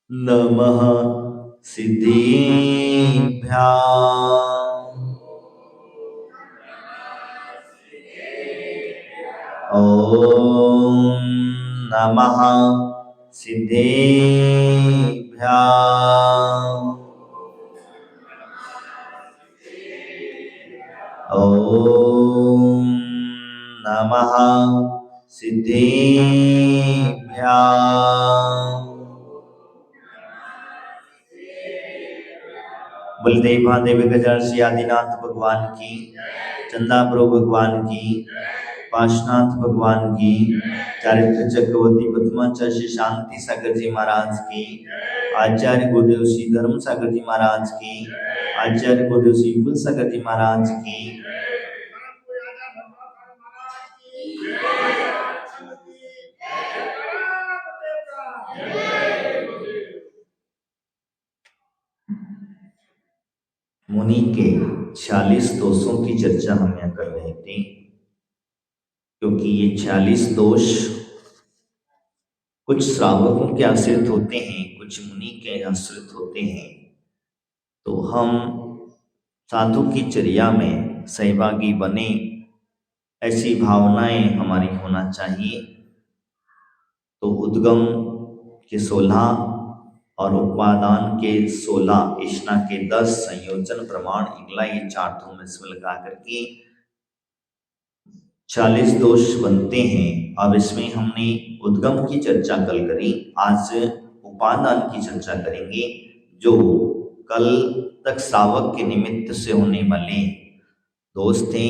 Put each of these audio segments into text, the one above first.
नमः सिद्धेभ्याम्। ॐ नमः सिद्धेभ्याम्। ॐ नमः सिद्धेभ्याम्। बलदेव महादेव गजानन श्री आदिनाथ भगवान की, चंदा प्रभु भगवान की, पाशनाथ भगवान की, चारित्र चक्रवर्ती प्रथमाचार्य श्री शांति सागर जी महाराज की, आचार्य गुरुदेव श्री धर्म सागर जी महाराज की, आचार्य गुरुदेव श्री फूल सागर जी महाराज की, मुनि के 46 दोषों की चर्चा हम यहाँ कर रहे थे, क्योंकि ये 46 दोष कुछ श्रावकों के आश्रित होते हैं, कुछ मुनि के आश्रित होते हैं। तो हम साधु की चर्या में सहभागी बने, ऐसी भावनाएं हमारी होना चाहिए। तो उद्गम के 16 और उपादान के 16, इष्णा के 10, संयोजन प्रमाण इगला, ये 4 धूम इसमें लगा करके 40 दोष बनते हैं। अब इसमें हमने उद्गम की चर्चा कल करी, आज उपादान की चर्चा करेंगे, जो कल तक श्रावक के निमित्त से होने वाले दोष थे।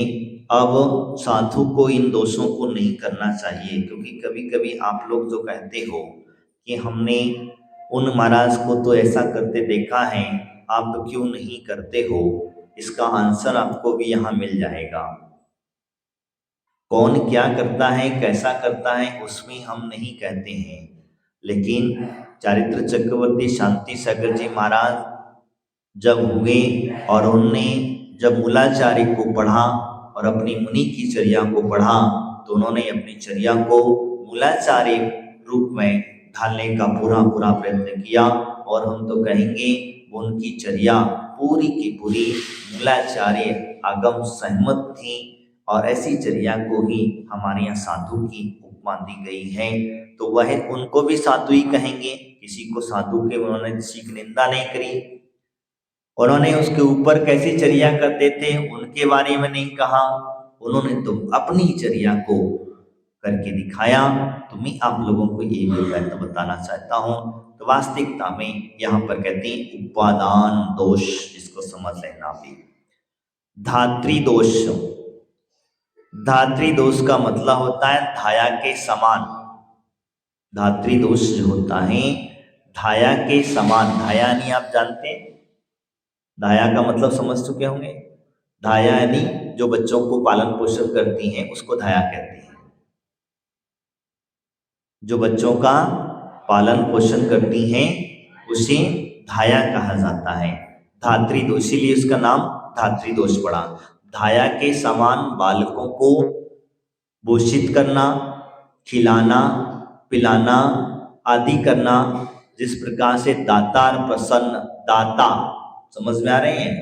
अब साधु को इन दोषों को नहीं करना चाहिए, क्योंकि कभी कभी आप लोग जो कहते हो कि हमने उन महाराज को तो ऐसा करते देखा है, आप क्यों नहीं करते हो, इसका आंसर आपको भी यहाँ मिल जाएगा। कौन क्या करता है, कैसा करता है, उसमें हम नहीं कहते हैं, लेकिन चारित्र चक्रवर्ती शांति सागर जी महाराज जब हुए और उन्होंने जब मूलाचार्य को पढ़ा और अपनी मुनि की चर्या को पढ़ा, तो उन्होंने अपनी चर्या को मूलाचार्य रूप में ढालने का पूरा प्रयत्न किया। और हम तो कहेंगे उनकी चर्या पूरी की पूरी मूलाचार्य आगम सहमत थी, और ऐसी चर्या को ही हमारे यहाँ साधु की उपमा दी गई है। तो वह उनको भी साधु ही कहेंगे, किसी को साधु के उन्होंने किसी की निंदा नहीं करी। उन्होंने उसके ऊपर कैसी चर्या करते थे उनके बारे में नहीं कहा, उन्होंने तो अपनी चर्या को करके दिखाया। तो मैं आप लोगों को ये भी बताना चाहता हूँ। तो वास्तविकता में यहाँ पर कहते हैं उपादान दोष, इसको समझ लेना भी। धात्री दोष, धात्री दोष का मतलब होता है धाया के समान। धात्री दोष जो होता है धाया के समान, धाया नहीं आप जानते, धाया का मतलब समझ चुके होंगे। धाया यानी जो बच्चों को पालन पोषण करती हैं उसको धाया कहते हैं, जो बच्चों का पालन पोषण करती हैं उसे धाया कहा जाता है। धात्री दोष, इसीलिए इसका नाम धात्री दोष पड़ा। धाया के समान बालकों को पोषित करना, खिलाना, पिलाना आदि करना, जिस प्रकार से दातार प्रसन्न, दाता समझ में आ रहे हैं,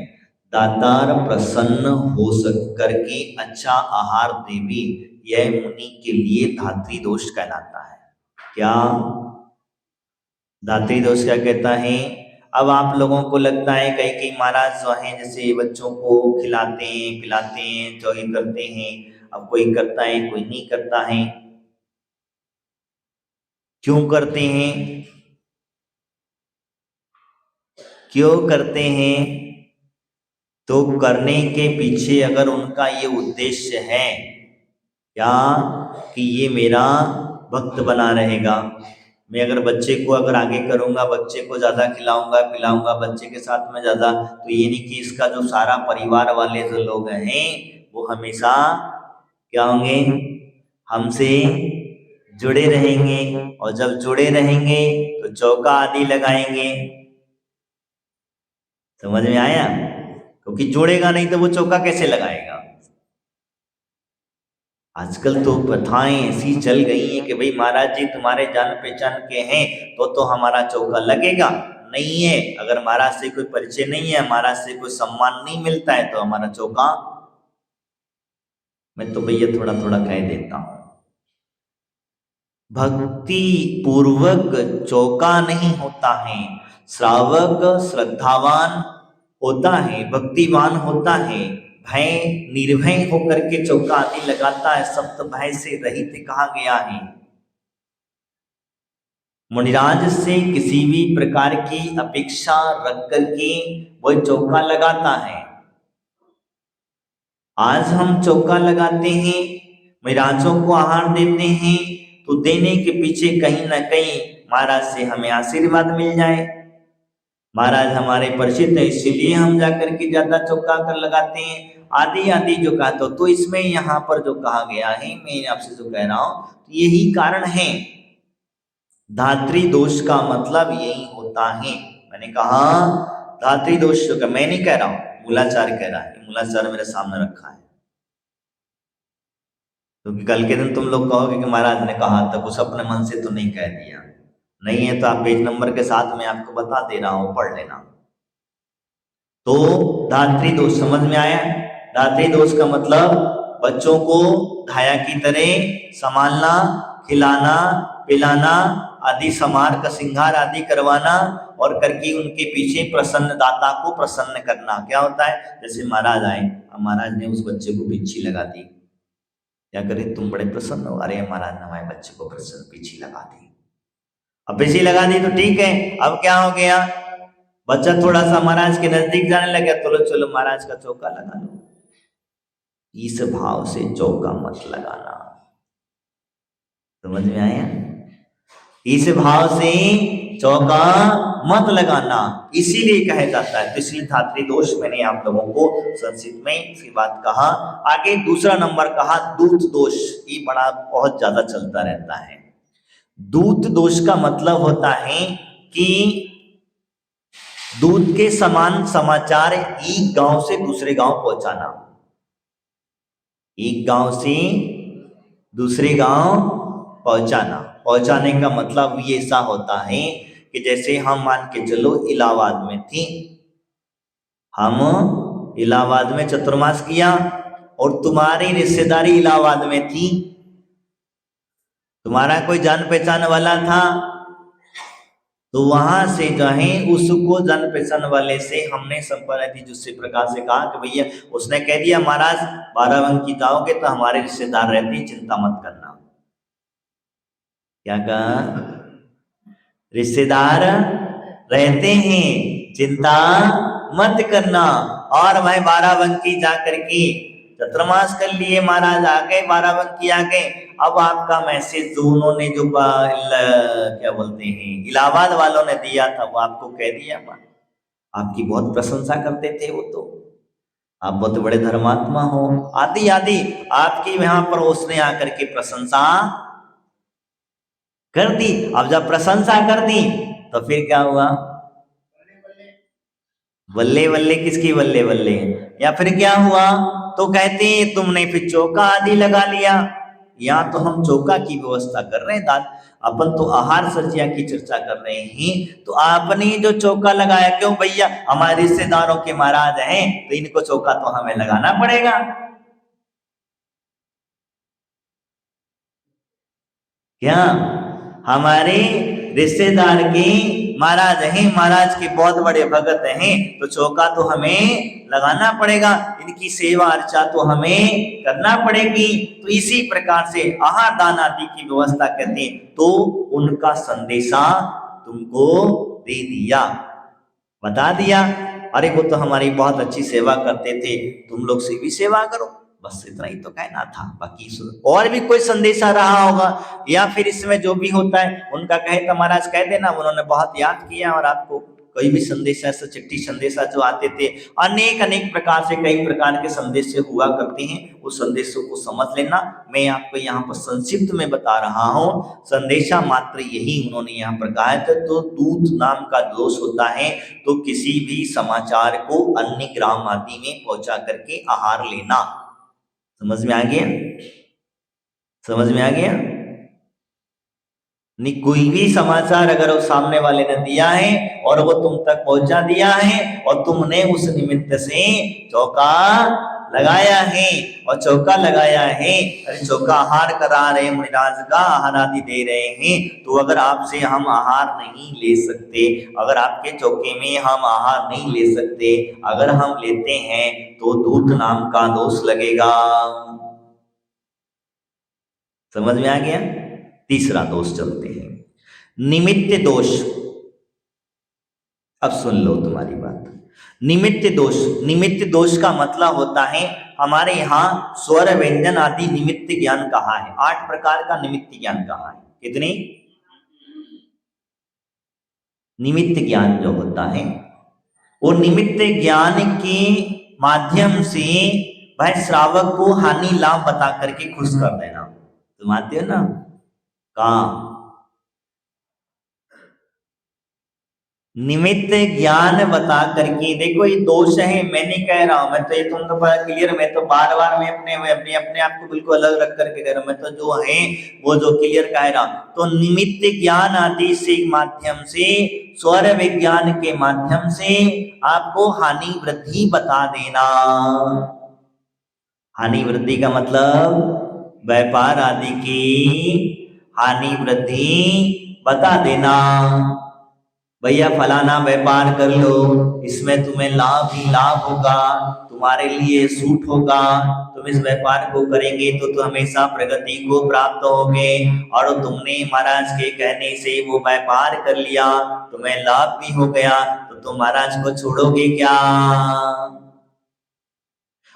दातार प्रसन्न हो सक करके अच्छा आहार देवी, यह मुनि के लिए धात्री दोष कहलाता है। क्या धात्री दोष क्या कहता है? अब आप लोगों को लगता है कई कई महाराज जो हैं जैसे बच्चों को खिलाते हैं पिलाते हैं जो ही करते हैं, अब कोई करता है कोई नहीं करता है। क्यों करते हैं, क्यों करते हैं? तो करने के पीछे अगर उनका ये उद्देश्य है क्या कि ये मेरा भक्त बना रहेगा, मैं अगर बच्चे को अगर आगे करूंगा, बच्चे को ज़्यादा खिलाऊंगा पिलाऊंगा बच्चे के साथ में ज़्यादा, तो ये नहीं कि इसका जो सारा परिवार वाले जो लोग हैं वो हमेशा क्या होंगे, हमसे जुड़े रहेंगे, और जब जुड़े रहेंगे तो चौका आदि लगाएंगे। समझ में आया? क्योंकि जोड़ेगा नहीं तो वो चौका कैसे लगाएगा। आजकल तो प्रथाएं ऐसी चल गई हैं कि भाई महाराज जी तुम्हारे जान पहचान के हैं तो हमारा चौका लगेगा। नहीं है, अगर महाराज से कोई परिचय नहीं है, महाराज से कोई सम्मान नहीं मिलता है तो हमारा चौका, मैं तो भैया थोड़ा थोड़ा कह देता हूं, भक्ति पूर्वक चौका नहीं होता है। श्रावक श्रद्धावान होता है, भक्तिवान होता है, भय निर्भय होकर के चौका आदि लगाता है, सप्त भय से रहित कहा गया है। मुनिराज से किसी भी प्रकार की अपेक्षा रख करके वह चौका लगाता है। आज हम चौका लगाते हैं, मुनिराजों को आहार देते हैं, तो देने के पीछे कहीं ना कहीं महाराज से हमें आशीर्वाद मिल जाए, महाराज हमारे परिचित है इसलिए हम जाकर के ज्यादा चौका कर लगाते हैं, आदि आदि जो कहा तो इसमें यहाँ पर जो कहा गया है, मैं आपसे जो कह रहा हूं, तो यही कारण है। धात्री दोष का मतलब यही होता है। मैंने कहा धात्री दोष का, मैं नहीं कह रहा हूं, मूलाचार्य कह रहा है, मूलाचार्य मेरे सामने रखा है, क्योंकि कल के दिन तुम लोग कहोगे कि महाराज ने कहा था, कुछ अपने मन से तो नहीं कह दिया। नहीं है तो आप पेज नंबर के साथ मैं आपको बता दे रहा हूं, पढ़ लेना। तो धात्री दोष समझ में आया? धात्री दोष का मतलब बच्चों को धाया की तरह संभालना, खिलाना पिलाना आदि, समार का श्रृंगार आदि करवाना और करके उनके पीछे प्रसन्न दाता को प्रसन्न करना। क्या होता है, जैसे महाराज आए, महाराज ने उस बच्चे को पीछी लगा दी, क्या करे, तुम बड़े प्रसन्न हो, अरे महाराज ने हमारे बच्चे को प्रसन्न पीछी लगा दी। अब पीछी लगा दी तो ठीक है, अब क्या हो गया, बच्चा थोड़ा सा महाराज के नजदीक जाने लगा, चलो चलो महाराज का चौका लगा लो। इस भाव से चौका मत लगाना, समझ में आया? इस भाव से चौका मत लगाना, इसीलिए कहा जाता है। तो इसलिए धात्री दोष मैंने आप लोगों को संक्षिप्त में इसकी बात कहा। आगे दूसरा नंबर कहा दूत दोष, ये बड़ा बहुत ज्यादा चलता रहता है। दूत दोष का मतलब होता है कि दूत के समान समाचार एक गांव से दूसरे गांव पहुंचाना, एक गांव से दूसरे गांव पहुंचाना। पहुंचाने का मतलब ये ऐसा होता है कि जैसे हम मान के चलो इलाहाबाद में थी, हम इलाहाबाद में चतुर्मास किया और तुम्हारी रिश्तेदारी इलाहाबाद में थी, तुम्हारा कोई जान पहचान वाला था, तो वहां से जो है उसको जान पहचान वाले से हमने संपर्क दी, जिससे प्रकार से कहा कि भैया, उसने कह दिया महाराज बाराबंकी जाओगे तो हमारे रिश्तेदार रहते हैं, चिंता मत करना। क्या कहा, रिश्तेदार रहते हैं, चिंता मत करना। और मैं बाराबंकी जाकर के चतुर्मास कर लिए, महाराज आ गए, बाराबंकी आ गए। अब आपका मैसेज जो उन्होंने जो क्या बोलते हैं इलाहाबाद वालों ने दिया था वो आपको कह दिया, आपकी बहुत प्रशंसा करते थे वो, तो आप बहुत बड़े धर्मात्मा हो आदि आदि, आपकी यहाँ पर उसने आकर के प्रशंसा कर दी। अब जब प्रशंसा कर दी तो फिर क्या हुआ, बल्ले बल्ले किसकी बल्ले बल्ले, या फिर क्या हुआ, तो कहते हैं तुमने फिर चौका आदि लगा लिया। यहाँ तो हम चौका की व्यवस्था कर रहे हैं, अपन तो आहार सज्जा की चर्चा कर रहे हैं, तो आपने जो चौका लगाया, क्यों भैया हमारे रिश्तेदारों के महाराज हैं तो इनको चौका तो हमें लगाना पड़ेगा। क्या हमारे रिश्तेदार के महाराज हैं, महाराज के बहुत बड़े भगत हैं, तो चौका तो हमें लगाना पड़ेगा, इनकी सेवा अर्चा तो हमें करना पड़ेगी। तो इसी प्रकार से आहार दान आदि की व्यवस्था करते हैं, तो उनका संदेशा तुमको दे दिया, बता दिया, अरे वो तो हमारी बहुत अच्छी सेवा करते थे, तुम लोग से भी सेवा करो, बस इतना ही तो कहना था। बाकी और भी कोई संदेशा रहा होगा, या फिर इसमें जो भी होता है उनका कहे तो महाराज कह देना, उन्होंने बहुत याद किया और आपको कोई भी संदेशा ऐसा चिट्ठी संदेशा जो आते थे, अनेक अनेक प्रकार से कई प्रकार के संदेश हुआ करते हैं, उस संदेशों को समझ लेना। मैं आपको यहाँ पर संक्षिप्त में बता रहा हूँ, संदेशा मात्र यही उन्होंने यहाँ पर कहा था। तो दूत नाम का दोष होता है, तो किसी भी समाचार को अन्य ग्राम आदि में पहुंचा करके आहार लेना। समझ में आ गया? समझ में आ गया? नहीं, कोई भी समाचार अगर वो सामने वाले ने दिया है और वो तुम तक पहुंचा दिया है और तुमने उस निमित्त से चौका लगाया है और चौका लगाया है, अरे चौका आहार करा रहे, मुनिराज का आहार आदि दे रहे हैं, तो अगर आपसे हम आहार नहीं ले सकते, अगर आपके चौके में हम आहार नहीं ले सकते, अगर हम लेते हैं तो धूर्त नाम का दोष लगेगा। समझ में आ गया? तीसरा दोष चलते हैं, निमित्त दोष। अब सुन लो तुम्हारी बात। निमित्त दोष, निमित्त दोष का मतलब होता है, हमारे यहाँ स्वर व्यंजन आदि निमित्त ज्ञान कहा है, 8 प्रकार का निमित्त ज्ञान कहा है। कितने? निमित्त ज्ञान जो होता है वो निमित्त ज्ञान के माध्यम से भाई श्रावक को हानि लाभ बता करके खुश कर देना। तुम आते हो ना कहा, निमित्त ज्ञान बता करके, देखो ये दोष है, मैं नहीं कह रहा हूं, मैं तो ये तुम तो बड़ा क्लियर, मैं तो बार बार मैं अपने आप को बिल्कुल अलग रख करके कह रहा हूं, मैं तो जो है वो जो क्लियर कह रहा हूं। तो निमित्त ज्ञान आदि से माध्यम से, स्वर विज्ञान के माध्यम से आपको हानि वृद्धि बता देना। हानि वृद्धि का मतलब व्यापार आदि की हानि वृद्धि बता देना। भैया फलाना व्यापार कर लो, इसमें तुम्हें लाभ ही लाभ होगा, तुम्हारे लिए सूट होगा, तुम इस व्यापार को करेंगे तो तुम हमेशा प्रगति को प्राप्त होगे, और तुमने महाराज के कहने से वो व्यापार कर लिया, तुम्हें लाभ भी हो गया, तो तुम महाराज को छोड़ोगे क्या?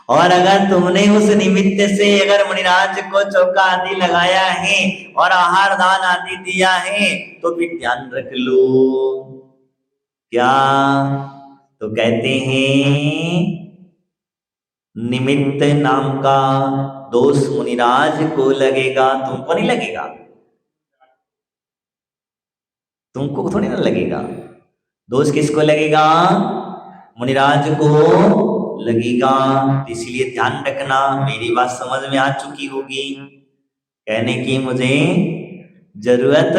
और अगर तुमने उस निमित्त से अगर मुनिराज को चौका आदि लगाया है और आहार दान आदि दिया है, तो फिर ध्यान रख लो क्या, तो कहते हैं निमित्त नाम का दोष मुनिराज को लगेगा, तुमको नहीं लगेगा, तुमको थोड़ी ना लगेगा। दोष किसको लगेगा? मुनिराज को लगेगा। तो इसलिए ध्यान रखना, मेरी बात समझ में आ चुकी होगी, कहने की मुझे जरूरत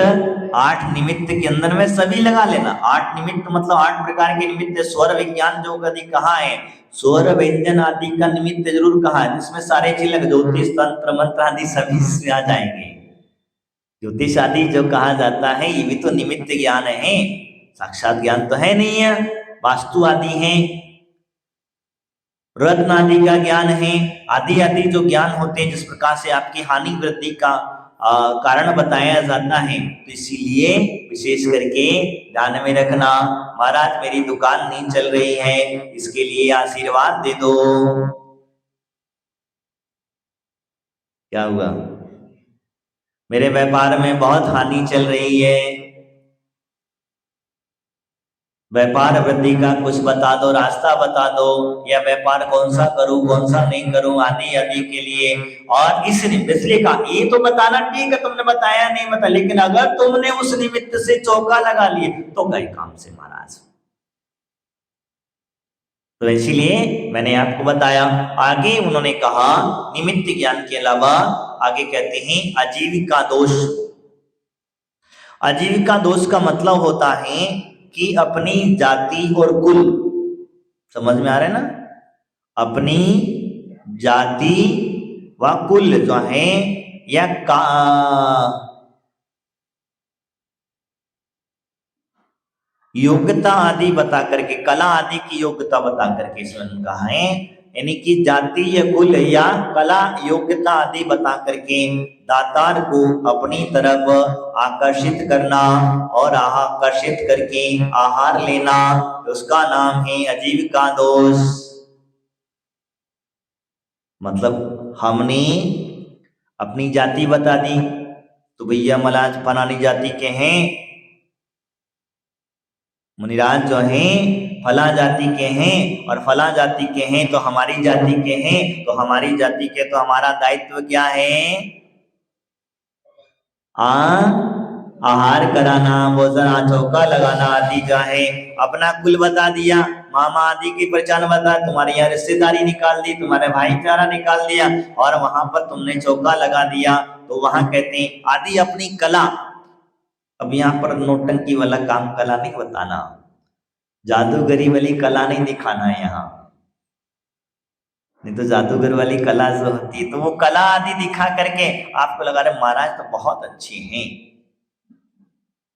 8 निमित्त के अंदर में सभी लगा लेना। 8 निमित्त मतलब 8 प्रकार के निमित्त। स्वर विज्ञान जो कभी कहा है, स्वर व्यंजन आदि का निमित्त जरूर कहा है, जिसमें सारे चिलक ज्योतिष तंत्र मंत्र आदि सभी इसमें आ जाएंगे। ज्योतिष आदि जो कहा जाता है ये भी तो निमित्त ज्ञान है, साक्षात ज्ञान तो है नहीं है। वास्तु आदि है, रत्न आदि का ज्ञान है, आदि आदि जो ज्ञान होते हैं जिस प्रकार से आपकी हानि वृद्धि का कारण बताया जाता है। तो इसीलिए विशेष करके ध्यान में रखना, महाराज मेरी दुकान नहीं चल रही है, इसके लिए आशीर्वाद दे दो। क्या हुआ? मेरे व्यापार में बहुत हानि चल रही है, व्यापार वृद्धि का कुछ बता दो, रास्ता बता दो, या व्यापार कौन सा करूं कौन सा नहीं करूं आदि आदि के लिए। और इस इसलिए का ये तो बताना ठीक है, तुमने बताया नहीं बता, लेकिन अगर तुमने उस निमित्त से चौका लगा लिए तो गए काम से महाराज। तो इसीलिए मैंने आपको बताया। आगे उन्होंने कहा निमित्त ज्ञान के अलावा आगे कहते हैं आजीविका दोष। आजीविका दोष का मतलब होता है कि अपनी जाति और कुल, समझ में आ रहा है ना, अपनी जाति व कुल जो है या योग्यता आदि बता करके, कला आदि की योग्यता बता करके इसमें कहा है, यानी कि जाति या कुल या कला योग्यता आदि बता करके दातार को अपनी तरफ आकर्षित करना और आकर्षित करके आहार लेना, उसका नाम है आजीविका दोष। मतलब हमने अपनी जाति बता दी, तो भैया मलाज फलानी जाति के हैं, मुनिराज जो हैं फला जाति के हैं, और फला जाति के हैं तो हमारी जाति के हैं, तो हमारी जाति के तो हमारा दायित्व क्या है? आहार कराना, भोजन चौका लगाना आदि का है। अपना कुल बता दिया, मामा आदि की पहचान बता, तुम्हारे यहाँ रिश्तेदारी निकाल दी, तुम्हारे भाईचारा निकाल दिया, और वहां पर तुमने चौका लगा दिया। तो वहां कहते हैं आदि अपनी कला। अब यहाँ पर नोटंकी वाला काम कला नहीं बताना, जादूगरी वाली कला नहीं दिखाना है यहाँ। नहीं तो जादूगर वाली कला जो होती है तो वो कला आदि दिखा करके आपको लगा रहे महाराज तो बहुत अच्छे हैं।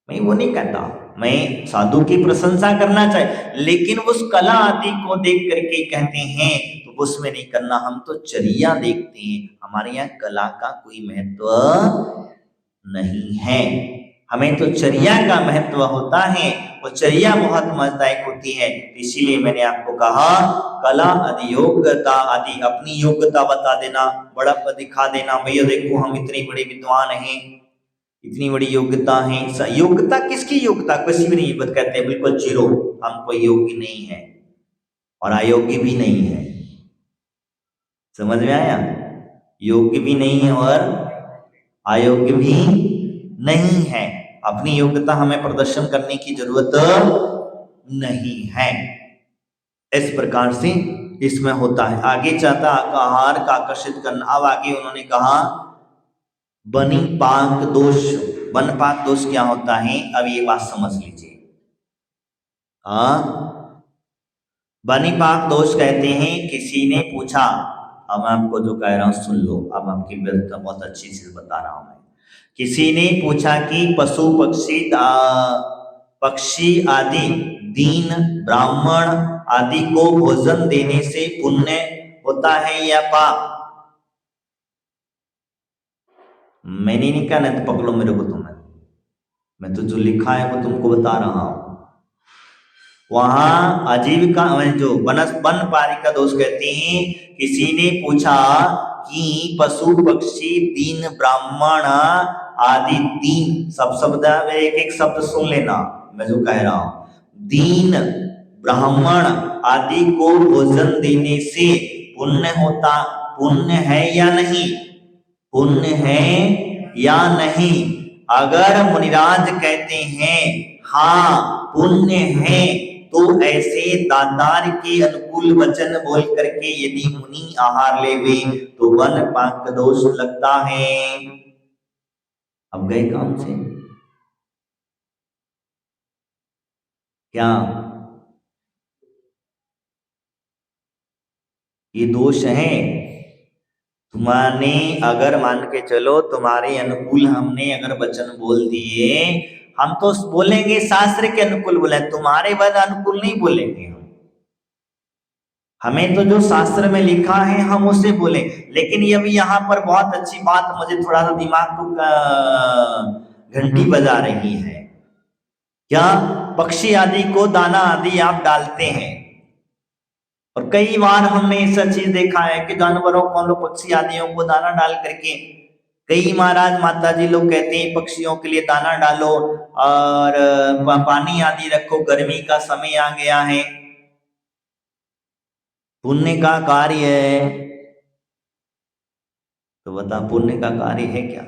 मैं वो नहीं कहता, मैं साधु की प्रशंसा करना चाहिए, लेकिन उस कला आदि को देख करके कहते हैं तो उसमें नहीं करना। हम तो चर्या देखते हैं, हमारे यहाँ कला का कोई महत्व नहीं है। हमें तो चर्या का महत्व होता है, वो चर्या बहुत मजदायक होती है। इसीलिए मैंने आपको कहा कला आदि योग्यता आदि अपनी योग्यता बता देना, बड़प्पा दिखा देना, भैया देखो हम इतने बड़े विद्वान हैं, इतनी बड़ी योग्यता है। योग्यता किसकी योग्यता? किसी भी नहीं। कहते हैं बिल्कुल जीरो, हम कोई योग्य नहीं है और अयोग्य भी नहीं है। समझ में आया? योग्य भी नहीं है और अयोग्य भी नहीं है। अपनी योग्यता हमें प्रदर्शन करने की जरूरत नहीं है। इस प्रकार से इसमें होता है। आगे चाहता आहार का आकर्षित करना। अब आगे उन्होंने कहा बनी पाक दोष। वन पाक दोष क्या होता है, अब ये बात समझ लीजिए। बनी पाक दोष कहते हैं किसी ने पूछा, अब मैं आपको जो कह रहा हूं सुन लो, अब आपकी व्यवस्था बहुत अच्छी चीज बता रहा हूं मैं। किसी ने पूछा कि पशु पक्षी आदि दीन ब्राह्मण आदि को भोजन देने से पुण्य होता है या पाप? मैंने नहीं कहा, नहीं तो पकड़ो मेरे को तुम्हें, मैं तो जो लिखा है वो तुमको बता रहा हूं। वहां आजीविका जो वन पारी का दोष कहते हैं किसी ने पूछा कि पशु पक्षी दीन ब्राह्मण आदि दीन सब शब्द एक एक शब्द सुन लेना मैं जो कह रहा हूं। दीन ब्राह्मण आदि को भोजन देने से पुण्य है या नहीं? पुण्य है या नहीं? अगर मुनिराज कहते हैं हाँ पुण्य है, तो ऐसे दातार के अनुकूल वचन बोल करके यदि मुनि आहार लेवे तो वन पाक दोष लगता है। अब गए काम से क्या? ये दोष है। तुम्हारे अगर मान के चलो तुम्हारे अनुकूल हमने अगर वचन बोल दिए, हम तो बोलेंगे शास्त्र के अनुकूल बोले, तुम्हारे बाद अनुकूल नहीं बोलेंगे। हमें तो जो शास्त्र में लिखा है हम उसे बोले। लेकिन ये भी यहाँ पर बहुत अच्छी बात मुझे थोड़ा सा दिमाग को घंटी बजा रही है। क्या? पक्षी आदि को दाना आदि आप डालते हैं, और कई बार हमने ऐसा चीज देखा है कि जानवरों को पक्षी आदियों को दाना डाल करके कई महाराज माता जी लोग कहते हैं पक्षियों के लिए दाना डालो और पानी आदि रखो, गर्मी का समय आ गया है। पुण्य का कार्य है तो बता, पुण्य का कार्य है क्या?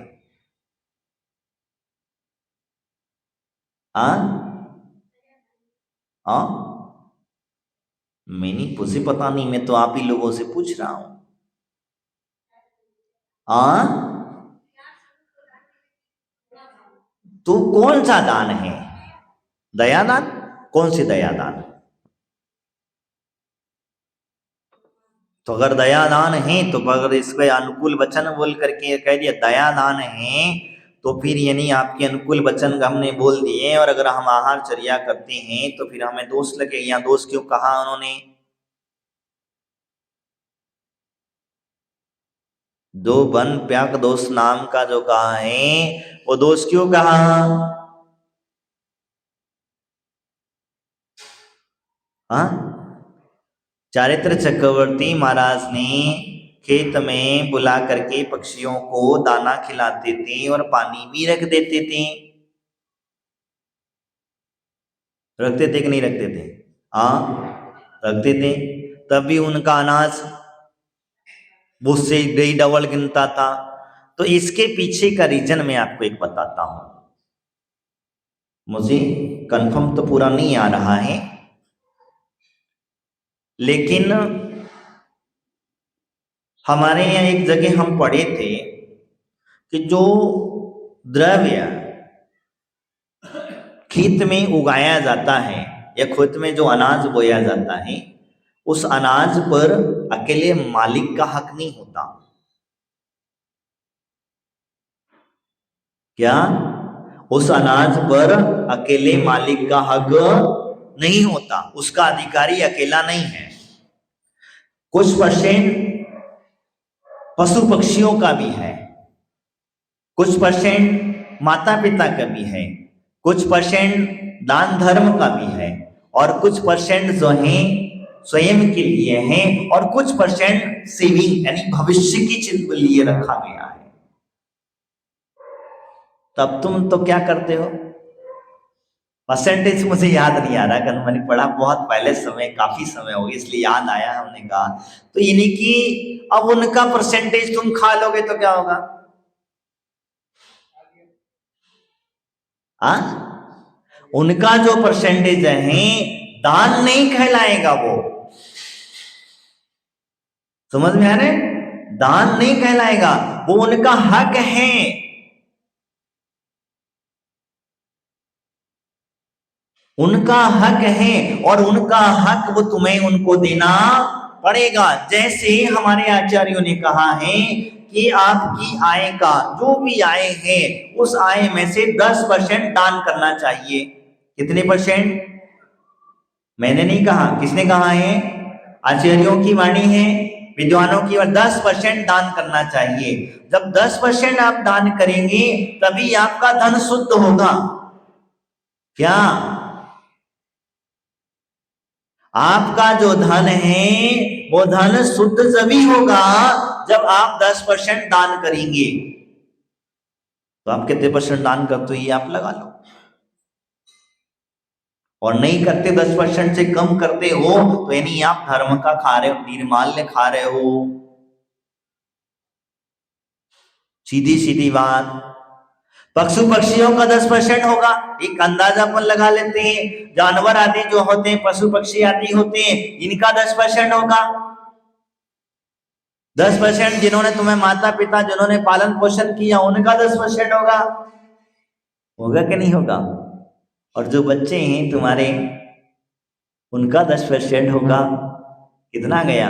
मैंने मुझे पता नहीं, मैं तो आप ही लोगों से पूछ रहा हूं। तो कौन सा दान है? दयादान? कौन सी दयादान? तो अगर दयादान है तो अगर इसके अनुकूल वचन बोल करके कह दिया दयादान है, तो फिर यानी आपके अनुकूल वचन हमने बोल दिए और अगर हम आहार चर्या करते हैं तो फिर हमें दोष लगे। यहाँ दोष क्यों कहा उन्होंने? दो वन प्याक दोष नाम का जो कहा है वो दोष क्यों कहा? चारित्र चक्रवर्ती महाराज ने खेत में बुला करके पक्षियों को दाना खिलाते थे और पानी भी रख देते थे। रखते थे कि नहीं रखते थे? रखते थे। तब भी उनका अनाज उससे गई डबल गिनता था। तो इसके पीछे का रीजन मैं आपको एक बताता हूं। मुझे कंफर्म तो पूरा नहीं आ रहा है, लेकिन हमारे यहाँ एक जगह हम पढ़े थे कि जो द्रव्य खेत में उगाया जाता है या खेत में जो अनाज बोया जाता है, उस अनाज पर अकेले मालिक का हक नहीं होता। क्या? उस अनाज पर अकेले मालिक का हक नहीं होता, उसका अधिकारी अकेला नहीं है। कुछ परसेंट पशु पक्षियों का भी है, कुछ परसेंट माता पिता का भी है, कुछ परसेंट दान धर्म का भी है, और कुछ परसेंट जो है स्वयं के लिए है, और कुछ परसेंट सेविंग यानी भविष्य की चिंता के लिए रखा गया है। तब तुम तो क्या करते हो? परसेंटेज मुझे याद नहीं आ रहा, कारण मैंने पढ़ा बहुत पहले, समय काफी समय हो गया इसलिए याद आया। हमने कहा तो यानी कि अब उनका परसेंटेज तुम खा लोगे तो क्या होगा? हाँ, उनका जो परसेंटेज है दान नहीं कहलाएगा, वो समझ में आ रहे? दान नहीं कहलाएगा, वो उनका हक है। उनका हक है, और उनका हक वो तुम्हें उनको देना पड़ेगा। जैसे हमारे आचार्यों ने कहा है कि आपकी आय का जो भी आय है, उस आय में से 10% दान करना चाहिए। कितने परसेंट? मैंने नहीं कहा, किसने कहा है? आचार्यों की वाणी है, विद्वानों की। और 10% दान करना चाहिए। जब 10% आप दान करेंगे तभी आपका धन शुद्ध होगा। क्या? आपका जो धन है वो धन शुद्ध तभी होगा जब आप 10% दान करेंगे। तो आप कितने परसेंट दान करते हो ये आप लगा लो, और नहीं करते 10% से कम करते हो तो यानी आप धर्म का खा रहे हो, निर्माल्य खा रहे हो। सीधी सीधी बात। पशु पक्षियों का 10% होगा, एक अंदाजा अपन लगा लेते हैं। जानवर आदि जो होते हैं, पशु पक्षी आदि होते हैं, इनका 10% होगा। 10% जिन्होंने तुम्हें माता पिता जिन्होंने पालन पोषण किया उनका 10% होगा। होगा कि नहीं होगा? और जो बच्चे हैं तुम्हारे उनका 10% होगा। कितना गया?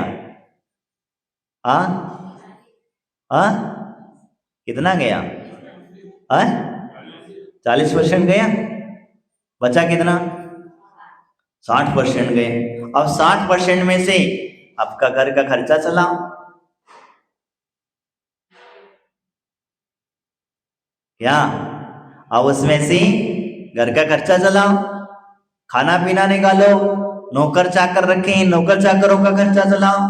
आ? आ? कितना गया? आ? 40% गया, बचा कितना? 60% गए। अब 60% में से आपका घर का खर्चा चलाओ। क्या? अब उसमें से घर का खर्चा चलाओ, खाना पीना निकालो, नौकर चाकर रखे, नौकर चाकरों का खर्चा चलाओ।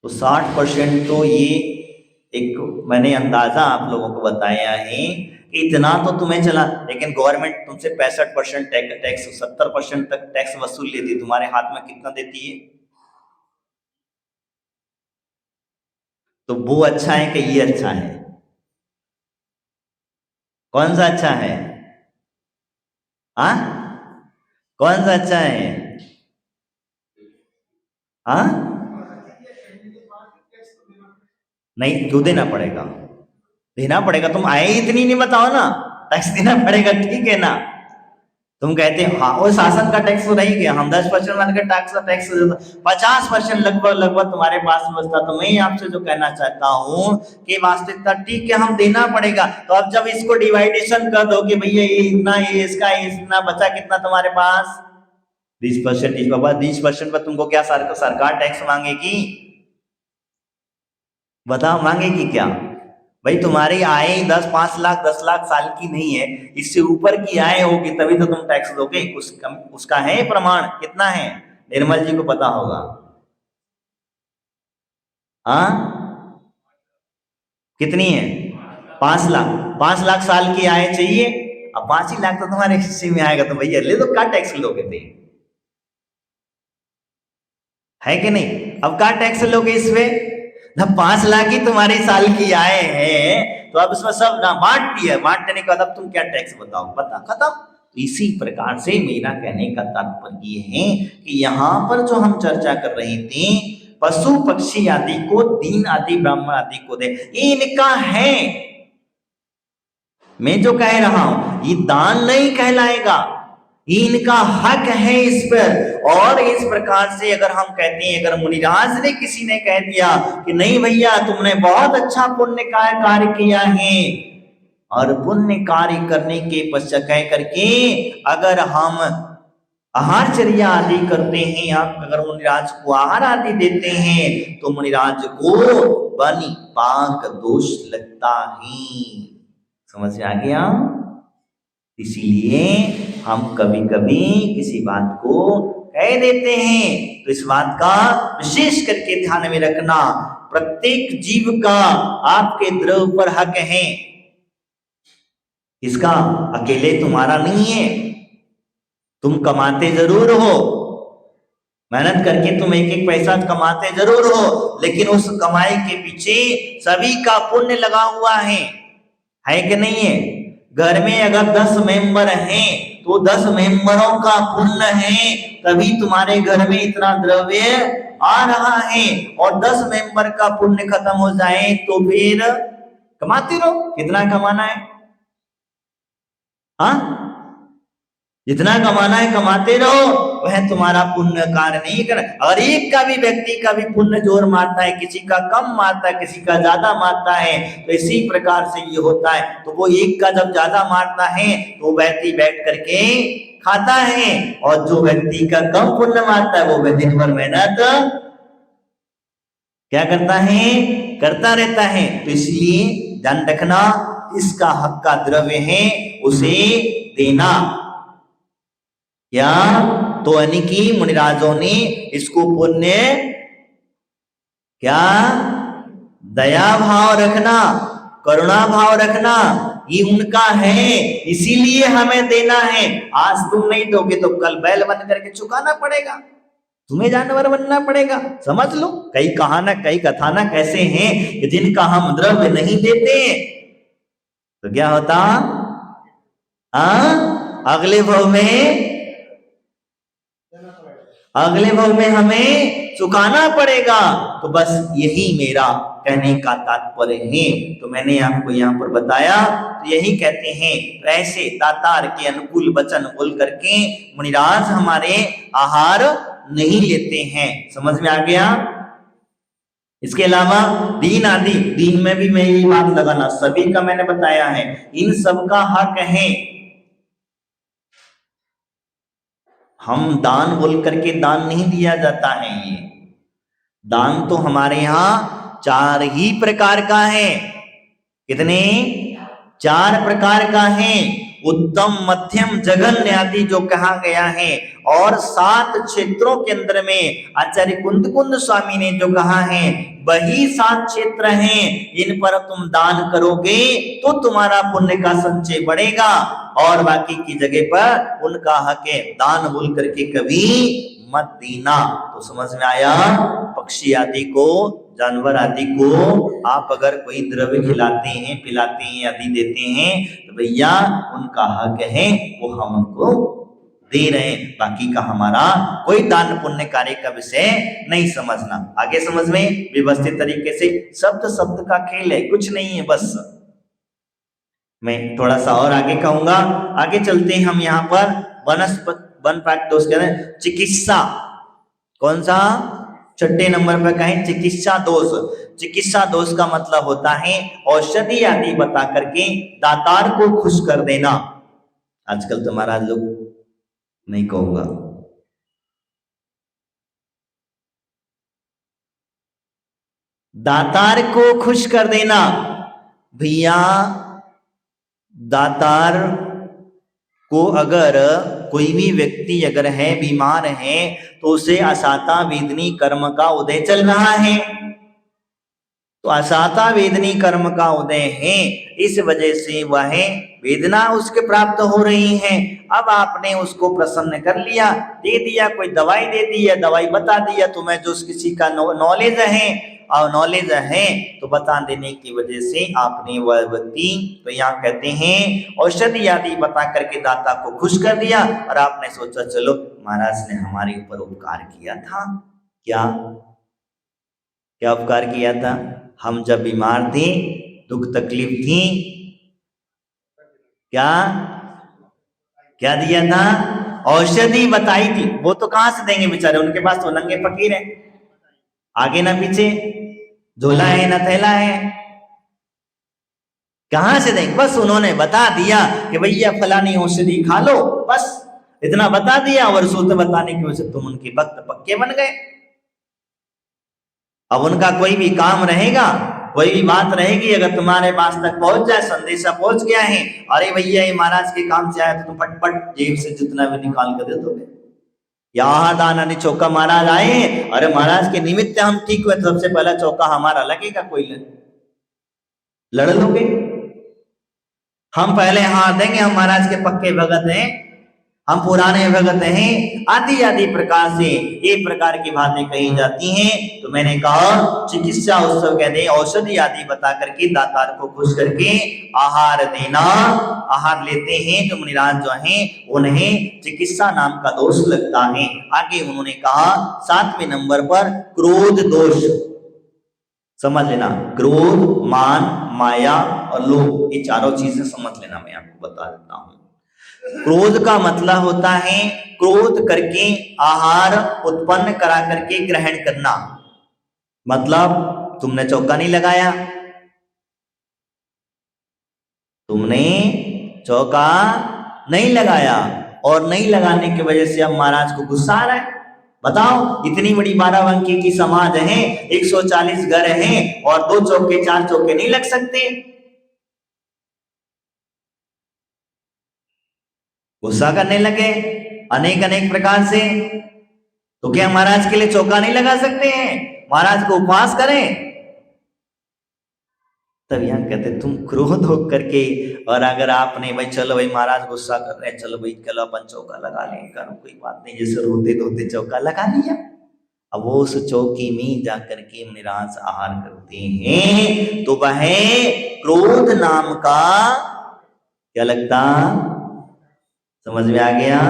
तो 60% तो ये एक मैंने अंदाजा आप लोगों को बताया है कि इतना तो तुम्हें चला। लेकिन गवर्नमेंट तुमसे 65% टैक्स 70% तक टैक्स वसूल लेती है, तुम्हारे हाथ में कितना देती है? तो वो अच्छा है कि ये अच्छा है? कौन सा अच्छा है? हाँ, कौन सा अच्छा है? हाँ, नहीं, क्यों देना पड़ेगा? देना पड़ेगा, तुम आए इतनी नहीं बताओ ना, टैक्स देना पड़ेगा, ठीक है ना? तुम कहते हो हाँ वो शासन का टैक्स तो नहीं गया, हम 10% मान के टैक्स 50% लगभग लगभग तुम्हारे पास में बचता। तो मैं आपसे जो कहना चाहता हूँ कि वास्तविकता ठीक है, हम देना पड़ेगा। तो अब जब इसको डिवाइडेशन कर दो कि भैया ये इतना, ये इसका इतना, बचा कितना तुम्हारे पास? 20%। इस बाबा 20% पर तुमको क्या सरकार टैक्स मांगेगी? बताओ, मांगेगी क्या? भाई तुम्हारी आय 5 लाख 10 लाख साल की नहीं है, इससे ऊपर की आय होगी तभी तो तुम टैक्स दोगे। उसका है प्रमाण? कितना है? निर्मल जी को पता होगा। हाँ, कितनी है? 5 लाख। 5 लाख साल की आय चाहिए, अब 5 ही लाख तो तुम्हारे हिस्से में आएगा, तो भैया ले दो, क्या टैक्स लोगे थे? है कि नहीं? अब क्या टैक्स लोगे इस पे? जब 5 लाख ही तुम्हारी साल की आय है तो अब इसमें सब ना बांट दिया, बांट देने के बाद अब तुम क्या टैक्स बताओ, बता, खत्म। तो इसी प्रकार से मेरा कहने का तात्पर्य ये है कि यहाँ पर जो हम चर्चा कर रहे थे, पशु पक्षी आदि को, दीन आदि ब्राह्मण आदि को दे, ये इनका है। मैं जो कह रहा हूं ये दान नहीं कहलाएगा, इनका हक है इस पर। और इस प्रकार से अगर हम कहते हैं, अगर मुनिराज ने किसी ने कह दिया कि नहीं भैया तुमने बहुत अच्छा पुण्य का कार्य किया है, और पुण्य कार्य करने के पश्चात कह करके अगर हम आहारचर्या आदि करते हैं, आप अगर मुनिराज को आहार आदि देते हैं तो मुनिराज को बनी पाक दोष लगता है। समझ में आ गया? इसीलिए हम कभी कभी किसी बात को कह देते हैं तो इस बात का विशेष करके ध्यान में रखना, प्रत्येक जीव का आपके द्रव्य पर हक है, इसका अकेले तुम्हारा नहीं है। तुम कमाते जरूर हो, मेहनत करके तुम एक एक पैसा कमाते जरूर हो, लेकिन उस कमाई के पीछे सभी का पुण्य लगा हुआ है कि नहीं है? घर में अगर 10 मेंबर हैं तो 10 मेंबरों का पुण्य है, तभी तुम्हारे घर में इतना द्रव्य आ रहा है। और 10 मेंबर का पुण्य खत्म हो जाए तो फिर कमाते रहो, कितना कमाना है, हाँ जितना कमाना है कमाते रहो, वह तुम्हारा पुण्य कार्य नहीं कर। अगर एक का भी व्यक्ति का भी पुण्य जोर मारता है, किसी का कम मारता है, किसी का ज्यादा मारता है, तो इसी प्रकार से ये होता है। तो वो एक का जब ज्यादा मारता है तो व्यक्ति बैठ करके खाता है, और जो व्यक्ति का कम पुण्य मारता है वो दिन भर मेहनत क्या करता है, करता रहता है। तो इसलिए ध्यान रखना, इसका हक का द्रव्य है उसे देना। क्या तो यानी कि मुनिराजों ने इसको पुण्य, क्या दया भाव रखना, करुणा भाव रखना, ये उनका है, इसीलिए हमें देना है। आज तुम नहीं दोगे तो कल बैल बन करके चुकाना पड़ेगा, तुम्हें जानवर बनना पड़ेगा। समझ लो, कई कथानक ऐसे हैं कि जिनका हम द्रव्य नहीं देते तो क्या होता, अगले भव में हमें चुकाना पड़ेगा। तो बस यही मेरा कहने का तात्पर्य है। तो मैंने आपको यहाँ पर बताया, तो यही कहते हैं, तो ऐसे दातार के अनुकूल वचन बोल करके मुनिराज हमारे आहार नहीं लेते हैं। समझ में आ गया? इसके अलावा दीन आदि, दीन में भी मैं यही बात लगाना, सभी का मैंने बताया है, इन सब का हक है। हम दान बोल करके दान नहीं दिया जाता है। ये दान तो हमारे यहाँ 4 ही प्रकार का है। कितने? 4 प्रकार का है। उत्तम, मध्यम, जघन्य आदि जो कहा गया है। और 7 क्षेत्रों के अंदर में आचार्य कुंद स्वामी ने जो कहा है, वही 7 क्षेत्र हैं। इन पर तुम दान करोगे तो तुम्हारा पुण्य का संचय बढ़ेगा, और बाकी की जगह पर उनका हक है, दान बोल करके कभी मत देना। तो समझ में आया? पक्षी आदि को, जानवर आदि को आप अगर कोई द्रव्य खिलाते हैं, पिलाते हैं, आदि देते हैं, तो भैया उनका हक है, वो हम उनको दे रहे हैं। बाकी का हमारा कोई दान पुण्य कार्य का विषय नहीं समझना। आगे समझ में व्यवस्थित तरीके से, शब्द शब्द का खेल है, कुछ नहीं है। बस मैं थोड़ा सा और आगे कहूंगा। आगे चलते हैं हम यहाँ पर वन फैक्ट दोष कह रहे हैं, चिकित्सा। कौन सा? 6 नंबर पर कहें चिकित्सा दोष। चिकित्सा दोष का मतलब होता है औषधि आदि बता करके दातार को खुश कर देना। आजकल तो महाराज लोग नहीं कहूंगा, दातार को खुश कर देना। भैया दातार को अगर कोई भी व्यक्ति अगर है, बीमार है, तो उसे असाता वेदनी कर्म का उदय चल रहा है। तो असाता वेदनी कर्म का उदय है, इस वजह से वह वेदना उसके प्राप्त हो रही है। अब आपने उसको प्रसन्न कर लिया, दे दिया, कोई दवाई दे दी है, दवाई बता दिया तुम्हें जो किसी का नॉलेज है, और नॉलेज है तो बता देने की वजह से आपने वह व्यक्ति, तो यहाँ कहते हैं औषधि आदि बता करके दाता को खुश कर दिया। और आपने सोचा चलो महाराज ने हमारे ऊपर उपकार किया था, क्या क्या उपकार किया था? हम जब बीमार थे, दुख तकलीफ थी, क्या क्या दिया था? औषधि बताई थी। वो तो कहां से देंगे बेचारे, उनके पास तो नंगे फकीर है, आगे ना पीछे, झोला है ना थैला है, कहां से देंगे? बस उन्होंने बता दिया कि भैया फलानी औषधि खा लो, बस इतना बता दिया। और सोते बताने की वजह से तुम उनके भक्त पक्के बन गए। अब उनका कोई भी काम रहेगा, कोई भी बात रहेगी, अगर तुम्हारे पास तक पहुंच जाए, संदेशा पहुंच गया है, अरे भैया ये महाराज के काम से आया, तो तुम फटफट जेब से जितना भी निकाल कर दे दोगे। यहाँ दान आने चौका महाराज आए, अरे महाराज के निमित्त हम ठीक हुए, तो सबसे पहला चौका हमारा लगेगा, कोई लड़ लोगे? हम पहले हाथ देंगे, हम महाराज के पक्के भगत हैं, हम पुराने भगत हैं, आदि आदि प्रकार से एक प्रकार की बातें कही जाती हैं। तो मैंने कहा चिकित्सा उत्सव कहते हैं औषधि आदि बता करके दातार को खुश करके आहार देना। आहार लेते हैं जो मुनिराज जो हैं, उन्हें चिकित्सा नाम का दोष लगता है। आगे उन्होंने कहा 7वें नंबर पर क्रोध दोष, समझ लेना, क्रोध, मान, माया और लोभ, ये चारों चीजें समझ लेना, मैं आपको बता देता हूं। क्रोध का मतलब होता है क्रोध करके आहार उत्पन्न करा करके ग्रहण करना। मतलब तुमने चौका नहीं लगाया, तुमने चौका नहीं लगाया, और नहीं लगाने की वजह से अब महाराज को गुस्सा आ रहा है। बताओ, इतनी बड़ी बाराबंकी की समाज है, 140 घर हैं, और 2 चौके 4 चौके नहीं लग सकते? गुस्सा करने लगे अनेक अनेक प्रकार से। तो क्या महाराज के लिए चौका नहीं लगा सकते हैं? महाराज को उपवास करें? तब यहाँ कहते तुम क्रोध हो करके, और अगर आपने भाई चलो भाई महाराज गुस्सा कर रहे हैं, चलो भाई चलो अपन चौका लगा लें, करो कोई बात नहीं, जैसे रोते धोते चौका लगा लिया। अब वो उस चौकी में जाकर के निराश आहार करते हैं, तो वह क्रोध नाम का क्या लगता, समझ में आ गया?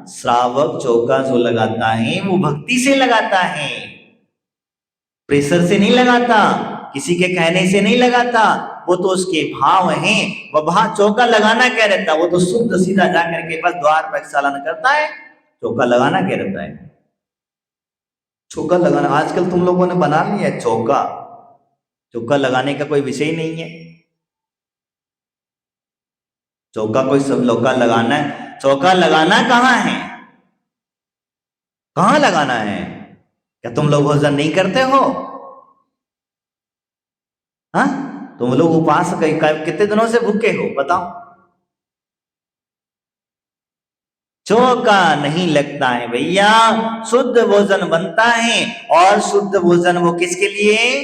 श्रावक चौका जो लगाता है वो भक्ति से लगाता है, प्रेशर से नहीं लगाता, किसी के कहने से नहीं लगाता, वो तो उसके भाव हैं। वह भाव चौका लगाना क्या रहता है? वो तो शुद्ध सीधा जाकर के बस द्वार पर चालन करता है। चौका लगाना क्या रहता है? चौका लगाना आजकल तुम लोगों ने बना लिया है चौका, चौका लगाने का कोई विषय नहीं है। चौका कोई सब लोग लगाना है, चौका लगाना कहाँ है, कहाँ लगाना है? क्या तुम लोग भोजन नहीं करते हो? हाँ, तुम लोग उपवास कितने दिनों से भूखे हो बताओ? चौका नहीं लगता है भैया, शुद्ध भोजन बनता है, और शुद्ध भोजन वो किसके लिए,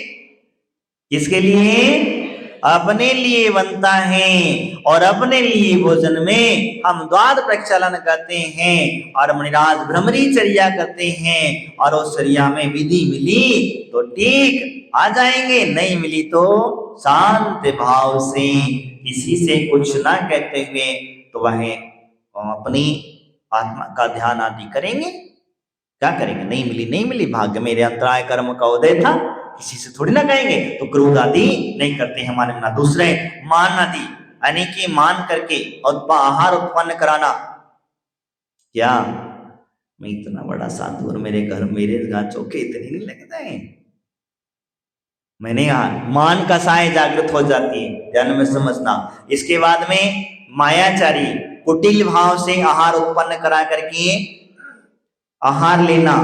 किसके लिए? अपने लिए बनता है। और अपने लिए भोजन में हम द्वार प्रक्षालन करते हैं, और मुनिराज भ्रमरीचर्या करते हैं, और उस चर्या में विधि मिली तो ठीक आ जाएंगे, नहीं मिली तो शांत भाव से किसी से कुछ ना कहते हुए तो वह अपनी आत्मा का ध्यान आदि करेंगे। क्या करेंगे? नहीं मिली नहीं मिली, भाग्य मेरे अंतराय कर्म का उदय था, किसी से थोड़ी ना कहेंगे। तो क्रोध आदि नहीं करते हैं हमारे ना। दूसरे मान आदि, यानी कि मान करके और आहार उत्पन्न कराना। क्या मैं इतना बड़ा साधु और मेरे घर चौके इतने नहीं लगते हैं? मैंने यहाँ मान का साय जागृत हो जाती है, ध्यान में समझना। इसके बाद में मायाचारी कुटिल भाव से आहार उत्पन्न करा करके आहार लेना,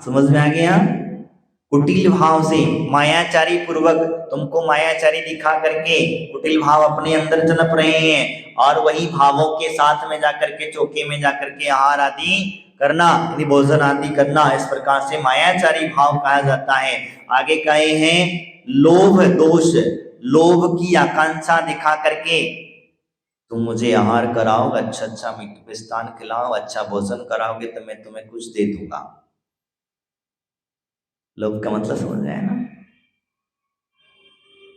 समझ में आ गया? कुटिल भाव से मायाचारी पूर्वक तुमको मायाचारी दिखा करके कुटिल भाव अपने अंदर जन्म रहे हैं, और वही भावों के साथ में जाकर के चौके में जाकर के आहार आदि करना, यदि भोजन आदि करना, इस प्रकार से मायाचारी भाव कहा जाता है। आगे कहे हैं लोभ दोष, लोभ की आकांक्षा दिखा करके तुम मुझे आहार कराओगे, अच्छा अच्छा मिष्टान खिलाओ, अच्छा भोजन कराओगे तो मैं तुम्हें कुछ दे दूंगा। लोभ का मतलब समझ रहे हैं ना।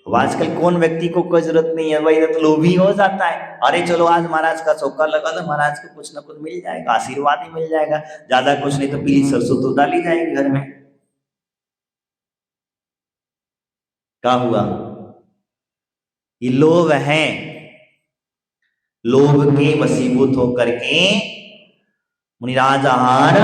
अब आजकल कौन व्यक्ति को कोई जरूरत नहीं है भाई, तो लोभी हो जाता है। अरे चलो आज महाराज का चौका लगा दो, महाराज को कुछ ना कुछ मिल जाएगा, आशीर्वाद ही मिल जाएगा, ज्यादा कुछ नहीं तो पीली सरसों तो डाली जाएगी घर में। क्या हुआ? ये लोभ है। लोभ के वशीभूत होकर के मुनिराज आहार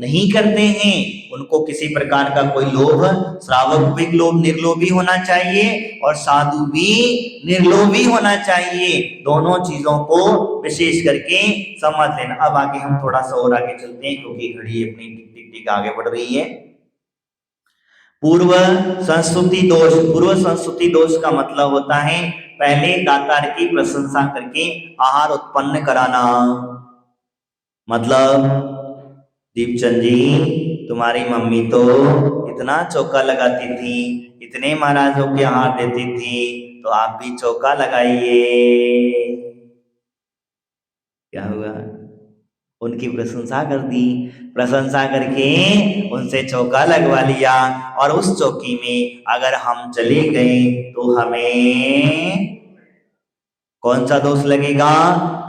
नहीं करते हैं। उनको किसी प्रकार का कोई लोभ, श्रावक भी लोभ निर्लोभी होना चाहिए और साधु भी निर्लोभी होना चाहिए। दोनों चीजों को विशेष करके समझ लेना। अब आगे हम थोड़ा सा और आगे चलते हैं क्योंकि घड़ी अपनी टिक टिक टिक आगे बढ़ रही है। पूर्व संस्तुति दोष। पूर्व संस्तुति दोष का मतलब होता है पहले दातार की प्रशंसा करके आहार उत्पन्न कराना। मतलब दीपचंद जी, तुम्हारी मम्मी तो इतना चौका लगाती थी, इतने महाराजों के आहार देती थी, तो आप भी चौका लगाइए। क्या हुआ? उनकी प्रशंसा कर दी, प्रशंसा करके उनसे चौका लगवा लिया, और उस चौकी में अगर हम चले गए तो हमें कौन सा दोष लगेगा?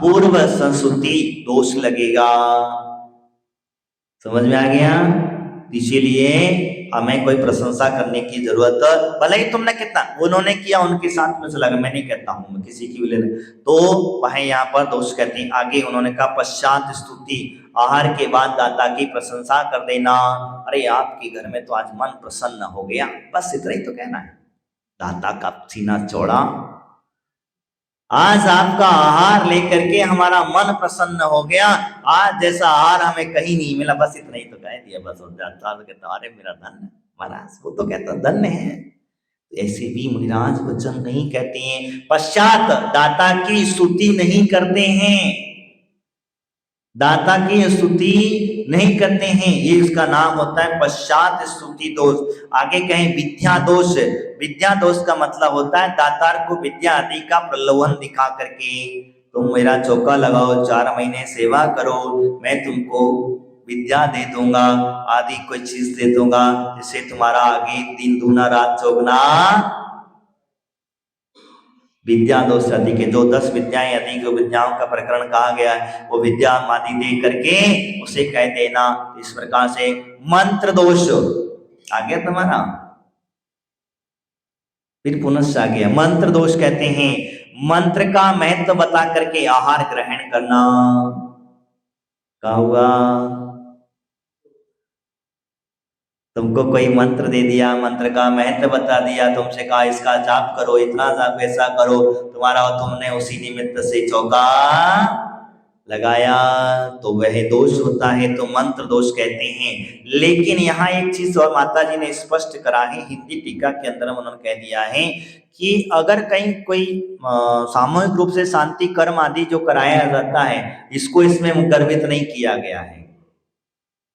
पूर्व संस्तुति दोष लगेगा। समझ में आ गया? इसीलिए हमें कोई प्रशंसा करने की जरूरत, भले ही तुमने कितना, उन्होंने किया उनके साथ में चला गया, मैं नहीं कहता हूं मैं किसी की भी लेने, तो वह यहाँ पर दोष कहते हैं। आगे उन्होंने कहा पश्चात स्तुति, आहार के बाद दाता की प्रशंसा कर देना। अरे आपके घर में तो आज मन प्रसन्न हो गया, बस इतना ही तो कहना है। दाता का सीना चौड़ा, आज आपका आहार लेकर के हमारा मन प्रसन्न हो गया, आज जैसा आहार हमें कहीं नहीं मिला, बस इतना ही तो कह दिया। बस हो जाता तो कहता अरे मेरा धन महाराज, वो तो कहता धन्य है। ऐसे भी मुनिराज वचन नहीं कहते हैं। पश्चात दाता की स्तुति नहीं करते हैं, दाता की स्तुति नहीं करते हैं, ये इसका नाम होता है पश्चात स्तुति दोष। आगे कहें विद्या दोष। विद्या दोष का मतलब होता है दातार को विद्या आदि का प्रलोभन दिखा करके, तुम मेरा चौका लगाओ, 4 महीने सेवा करो, मैं तुमको विद्या दे दूंगा, आदि कोई चीज दे दूंगा, जिससे तुम्हारा आगे दिन दूना रात चौगना। विद्या दोष आदि के जो 10 विद्याएं आदि जो विद्याओं का प्रकरण कहा गया है, वो विद्या आदि दे करके उसे कह देना। इस प्रकार से मंत्र दोष आ गया तुम्हारा, फिर पुनः आ गया मंत्र दोष कहते हैं मंत्र का महत्व बता करके आहार ग्रहण करना। क्या हुआ? तुमको कोई मंत्र दे दिया, मंत्र का महत्व बता दिया, तुमसे कहा इसका जाप करो, इतना जाप ऐसा करो, तुम्हारा तुमने उसी निमित्त से चौका लगाया, तो वह दोष होता है, तो मंत्र दोष कहते हैं। लेकिन यहाँ एक चीज और माता जी ने स्पष्ट करा है, हिंदी टीका के अंदर उन्होंने कह दिया है कि अगर कहीं कोई सामूहिक रूप से शांति कर्म आदि जो कराया जाता है, इसको इसमें गर्वित नहीं किया गया है।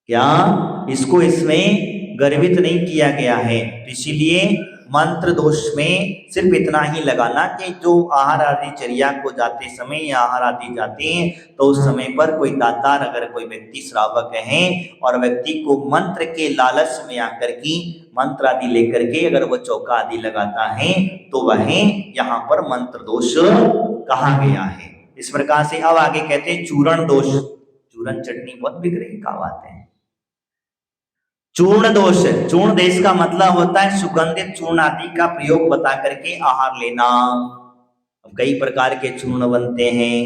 क्या इसको इसमें गर्वित नहीं किया गया है? इसीलिए मंत्र दोष में सिर्फ इतना ही लगाना कि जो आहार आदि चर्या को जाते समय या आहार आदि जाते हैं, तो उस समय पर कोई दातार अगर कोई व्यक्ति श्रावक है और व्यक्ति को मंत्र के लालच में आकर की मंत्र आदि लेकर के अगर वो चौका आदि लगाता है, तो वह यहाँ पर मंत्र दोष कहा गया है। इस प्रकार से अब आगे कहते हैं चूरण दोष। चूरण चटनी बहुत बिक रही, क्या बात है। चूर्ण दोष। चूर्ण देश का मतलब होता है सुगंधित चूर्ण आदि का प्रयोग बता करके आहार लेना। अब कई प्रकार के चूर्ण बनते हैं,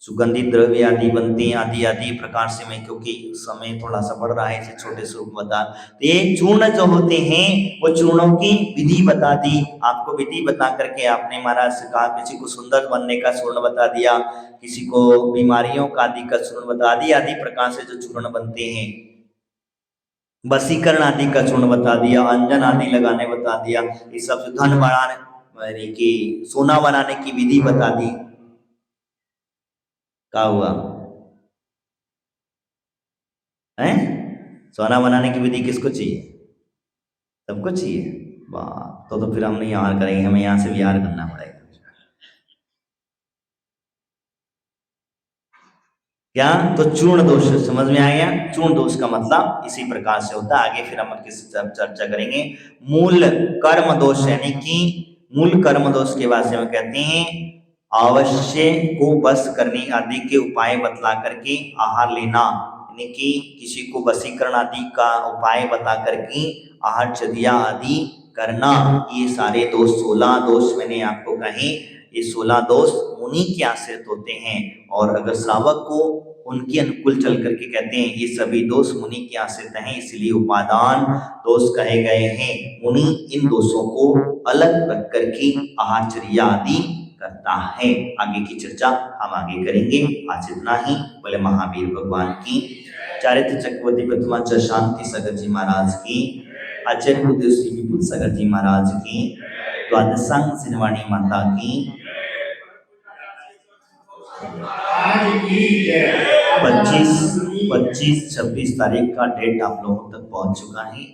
सुगंधित द्रव्य आदि बनते हैं, आदि आदि प्रकार से, मैं क्योंकि समय थोड़ा सा बढ़ रहा है इसे छोटे स्वरूप बता। तो ये चूर्ण जो होते हैं वो चूर्णों की विधि बता दी आपको, विधि बता करके आपने महाराज से कहा, किसी को सुंदर बनने का चूर्ण बता दिया, किसी को बीमारियों का आदि का चूर्ण बता दिया, आदि प्रकार से जो चूर्ण बनते हैं, वशीकरण आदि का चूर्ण बता दिया, अंजन आदि लगाने बता दिया, ये सब धन बढ़ाने की सोना बनाने की विधि बता दी। क्या हुआ है? सोना बनाने की विधि किसको चाहिए? सबको चाहिए। वाह, तो फिर हम नहीं आहार करेंगे, हमें यहाँ से विहार करना पड़ेगा। क्या? तो चूर्ण दोष समझ में आ गया। चूर्ण दोष का मतलब इसी प्रकार से होता है। आगे फिर हम किसी चर्चा करेंगे। मूल कर्म दोष यानी कि मूल कर्म दोष के बारे में कहते हैं अवश्य को बस करने आदि के उपाय बतला करके आहार लेना, यानी कि किसी को वशीकरण आदि का उपाय बता करके आहारचर्या आदि करना। ये सारे दोष 16 दोष मैंने आपको कहे। ये 16 दोष मुनि के आश्रित होते हैं, और अगर श्रावक को उनके अनुकूल चल करके कहते हैं ये सभी दोष मुनि के आश्रित हैं, इसलिए उपादान दोष कहे गए हैं। मुनि इन दोषों को अलग रख करके आहारचर्या आदि करता है। आगे की चर्चा हम आगे करेंगे। आज इतना ही। बोले महावीर भगवान की, चारित्र चक्रवर्ती प्रतिमा शांति सागर जी महाराज की, आचार्य गुरुदेव श्री विपुल सागर जी महाराज की, द्वादशांग सिनवाणी माता की 25-26 तारीख का डेट आप लोगों तक पहुंच चुका है।